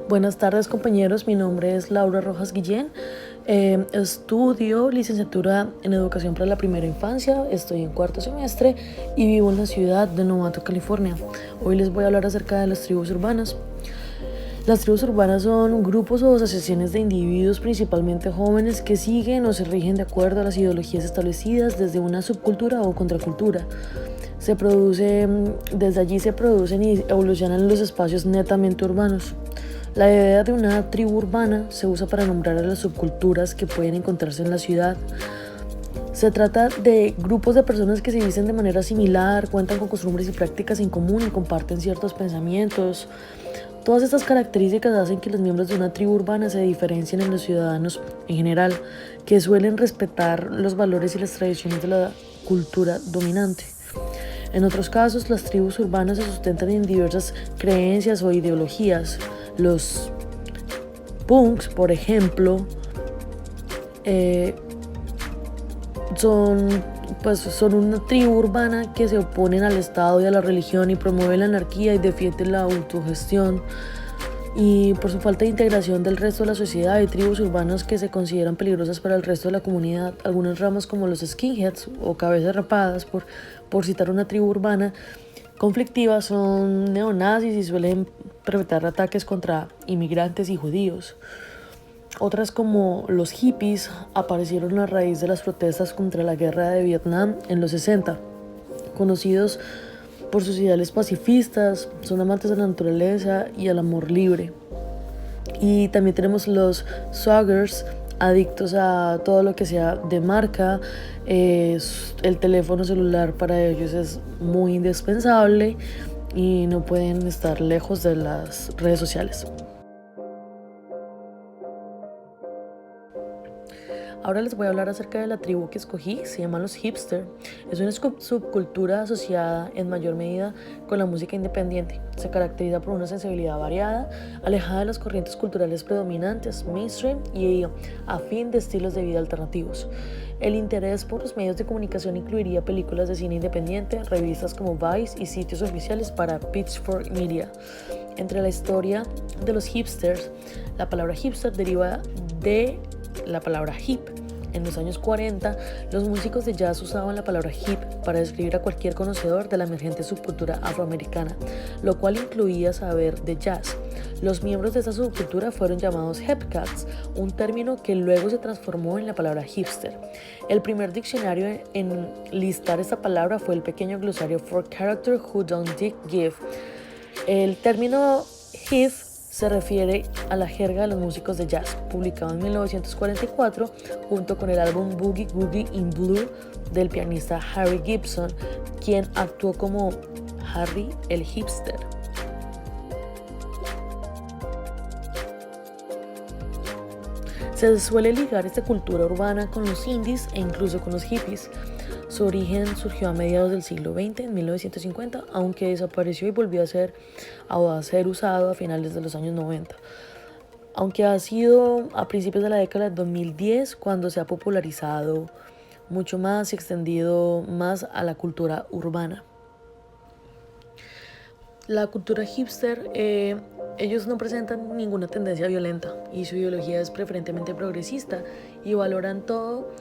Buenas tardes compañeros, mi nombre es Laura Rojas Guillén. Estudio licenciatura en educación para la primera infancia, estoy en cuarto semestre y vivo en la ciudad de Novato, California. Hoy les voy a hablar acerca de las tribus urbanas. Las tribus urbanas son grupos o asociaciones de individuos, principalmente jóvenes, que siguen o se rigen de acuerdo a las ideologías establecidas desde una subcultura o contracultura. Desde allí se producen y evolucionan los espacios netamente urbanos. La idea de una tribu urbana se usa para nombrar a las subculturas que pueden encontrarse en la ciudad. Se trata de grupos de personas que se visten de manera similar, cuentan con costumbres y prácticas en común y comparten ciertos pensamientos. Todas estas características hacen que los miembros de una tribu urbana se diferencien en los ciudadanos en general, que suelen respetar los valores y las tradiciones de la cultura dominante. En otros casos, las tribus urbanas se sustentan en diversas creencias o ideologías. Los punks, por ejemplo, son una tribu urbana que se oponen al Estado y a la religión y promueven la anarquía y defienden la autogestión. Y por su falta de integración del resto de la sociedad, hay tribus urbanas que se consideran peligrosas para el resto de la comunidad. Algunas ramas como los skinheads o cabezas rapadas, por citar una tribu urbana conflictiva, son neonazis y suelen perpetrar ataques contra inmigrantes y judíos. Otras, como los hippies, aparecieron a raíz de las protestas contra la guerra de Vietnam en los 60. Conocidos por sus ideales pacifistas, son amantes de la naturaleza y el amor libre. Y también tenemos los swaggers, adictos a todo lo que sea de marca. El teléfono celular para ellos es muy indispensable y no pueden estar lejos de las redes sociales. Ahora les voy a hablar acerca de la tribu que escogí, se llama los hipster. Es una subcultura asociada en mayor medida con la música independiente. Se caracteriza por una sensibilidad variada, alejada de las corrientes culturales predominantes, mainstream y afín de estilos de vida alternativos. El interés por los medios de comunicación incluiría películas de cine independiente, revistas como Vice y sitios oficiales para Pitchfork Media. Entre la historia de los hipsters, la palabra hipster deriva de la palabra hip. En los años 40, los músicos de jazz usaban la palabra hip para describir a cualquier conocedor de la emergente subcultura afroamericana, lo cual incluía saber de jazz. Los miembros de esta subcultura fueron llamados hepcats, un término que luego se transformó en la palabra hipster. El primer diccionario en listar esta palabra fue el pequeño glosario For Character Who Don't Dig Give. El término hip se refiere a la jerga de los músicos de jazz, publicado en 1944 junto con el álbum Boogie Woogie in Blue del pianista Harry Gibson, quien actuó como Harry el Hipster. Se suele ligar esta cultura urbana con los indies e incluso con los hippies. Su origen surgió a mediados del siglo XX, en 1950, aunque desapareció y volvió a ser usado a finales de los años 90. Aunque ha sido a principios de la década de 2010 cuando se ha popularizado mucho más y extendido más a la cultura urbana. La cultura hipster, ellos no presentan ninguna tendencia violenta y su ideología es preferentemente progresista y valoran todo,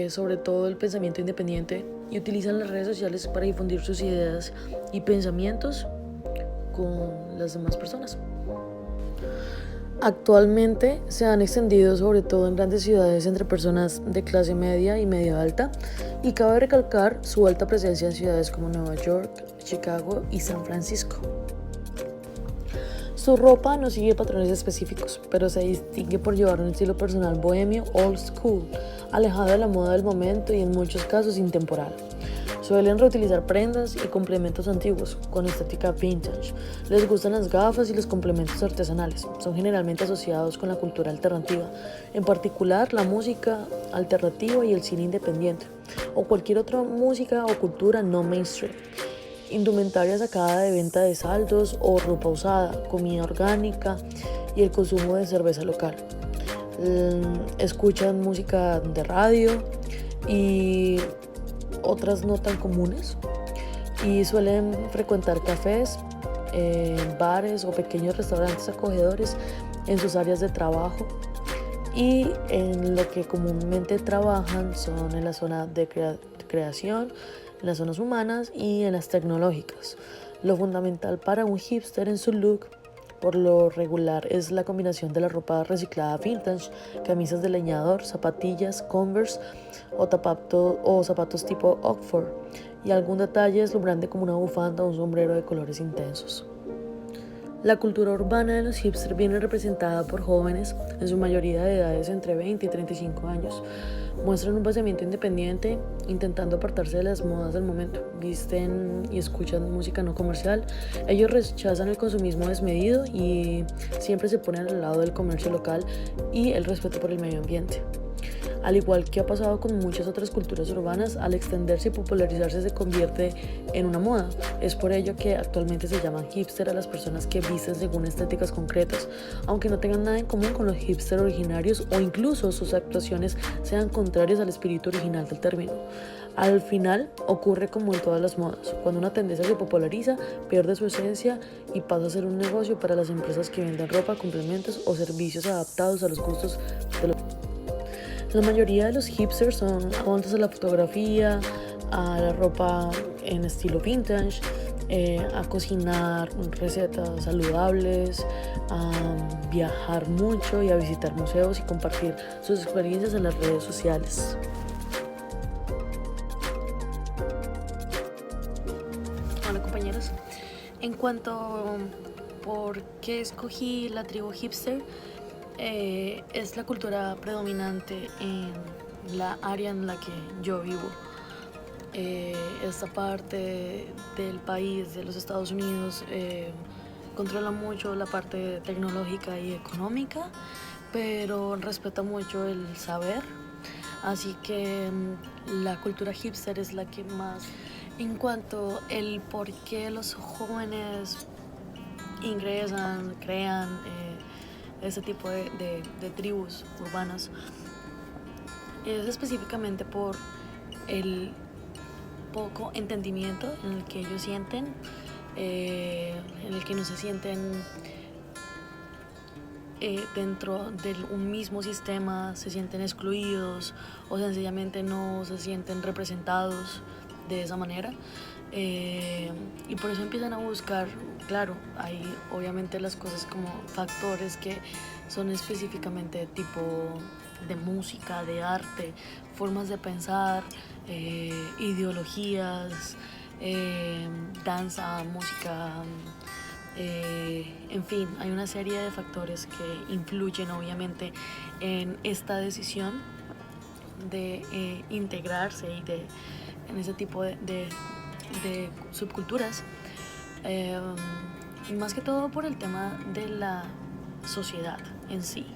sobre todo el pensamiento independiente, y utilizan las redes sociales para difundir sus ideas y pensamientos con las demás personas. Actualmente se han extendido sobre todo en grandes ciudades entre personas de clase media y media alta, y cabe recalcar su alta presencia en ciudades como Nueva York, Chicago y San Francisco. Su ropa no sigue patrones específicos, pero se distingue por llevar un estilo personal bohemio old school, alejado de la moda del momento y en muchos casos intemporal. Suelen reutilizar prendas y complementos antiguos, con estética vintage. Les gustan las gafas y los complementos artesanales. Son generalmente asociados con la cultura alternativa, en particular la música alternativa y el cine independiente, o cualquier otra música o cultura no mainstream. Indumentaria sacada de venta de saldos o ropa usada, comida orgánica y el consumo de cerveza local. Escuchan música de radio y otras no tan comunes, y suelen frecuentar cafés bares o pequeños restaurantes acogedores en sus áreas de trabajo, y en lo que comúnmente trabajan son en la zona de creación, en las zonas humanas y en las tecnológicas. Lo fundamental para un hipster en su look por lo regular es la combinación de la ropa reciclada vintage, camisas de leñador, zapatillas, Converse o zapatos tipo Oxford, y algún detalle deslumbrante como una bufanda o un sombrero de colores intensos. La cultura urbana de los hipsters viene representada por jóvenes, en su mayoría de edades entre 20 y 35 años. Muestran un pensamiento independiente, intentando apartarse de las modas del momento. Visten y escuchan música no comercial. Ellos rechazan el consumismo desmedido y siempre se ponen al lado del comercio local y el respeto por el medio ambiente. Al igual que ha pasado con muchas otras culturas urbanas, al extenderse y popularizarse se convierte en una moda. Es por ello que actualmente se llaman hipster a las personas que visten según estéticas concretas, aunque no tengan nada en común con los hipster originarios o incluso sus actuaciones sean contrarias al espíritu original del término. Al final ocurre como en todas las modas: cuando una tendencia se populariza, pierde su esencia y pasa a ser un negocio para las empresas que venden ropa, complementos o servicios adaptados a los gustos de los... La mayoría de los hipsters son amantes de la fotografía, a la ropa en estilo vintage, a cocinar recetas saludables, a viajar mucho y a visitar museos y compartir sus experiencias en las redes sociales. Hola compañeros, en cuanto a por qué escogí la tribu hipster, es la cultura predominante en la área en la que yo vivo. Esta parte del país, de los Estados Unidos, controla mucho la parte tecnológica y económica, pero respeta mucho el saber. Así que la cultura hipster es la que más... En cuanto el por qué los jóvenes ingresan, crean este tipo de tribus urbanas, es específicamente por el poco entendimiento en el que ellos sienten, en el que no se sienten dentro de un mismo sistema, se sienten excluidos o sencillamente no se sienten representados de esa manera. Y por eso empiezan a buscar, claro, hay obviamente las cosas como factores que son específicamente tipo de música, de arte, formas de pensar, ideologías, danza, música, en fin, hay una serie de factores que influyen obviamente en esta decisión de integrarse y en ese tipo de subculturas, y más que todo por el tema de la sociedad en sí,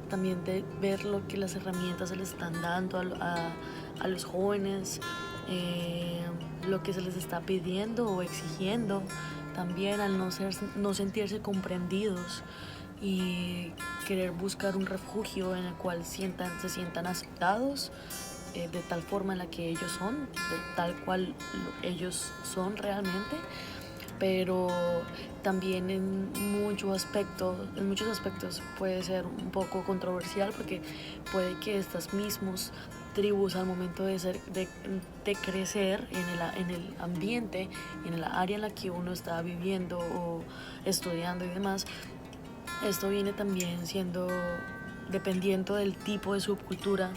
también de ver lo que las herramientas se les están dando a los jóvenes, lo que se les está pidiendo o exigiendo, también al no sentirse comprendidos y querer buscar un refugio en el cual se sientan aceptados, de tal forma en la que ellos son, de tal cual ellos son realmente, pero también en muchos aspectos puede ser un poco controversial, porque puede que estas mismas tribus al momento de crecer en el ambiente, en la área en la que uno está viviendo o estudiando y demás, esto viene también siendo dependiendo del tipo de subcultura,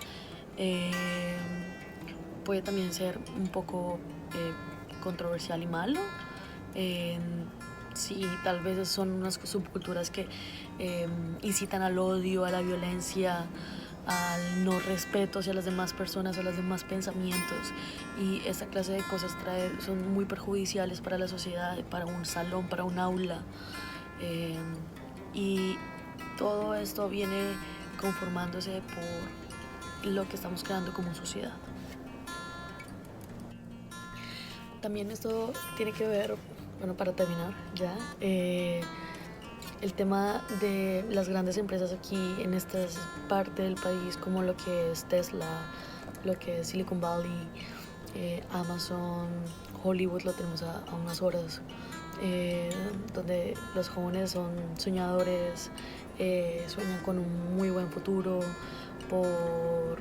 puede también ser un poco controversial y malo. Sí, tal vez son unas subculturas que incitan al odio, a la violencia, al no respeto hacia las demás personas o los demás pensamientos, y esta clase de cosas son muy perjudiciales para la sociedad, para un salón, para un aula, y todo esto viene conformándose por lo que estamos creando como sociedad. También esto tiene que ver, bueno, para terminar ya, el tema de las grandes empresas aquí en esta parte del país, como lo que es Tesla, lo que es Silicon Valley, Amazon, Hollywood lo tenemos a unas horas, donde los jóvenes son soñadores, sueñan con un muy buen futuro, por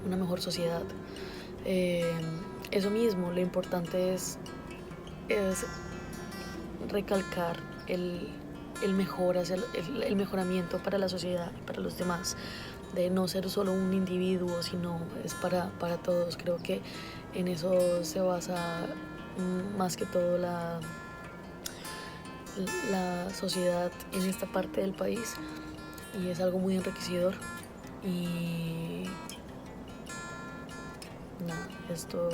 una mejor sociedad. Eso mismo, lo importante es recalcar el mejoramiento para la sociedad y para los demás, de no ser solo un individuo, sino es para todos. Creo que en eso se basa más que todo la sociedad en esta parte del país, y es algo muy enriquecedor. Y nada, esto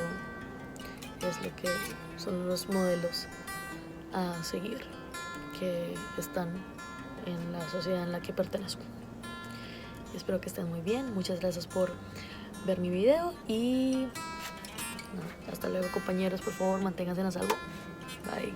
es lo que son los modelos a seguir que están en la sociedad en la que pertenezco. Espero que estén muy bien. Muchas gracias por ver mi video y hasta luego, compañeros. Por favor, manténganse a salvo. Bye.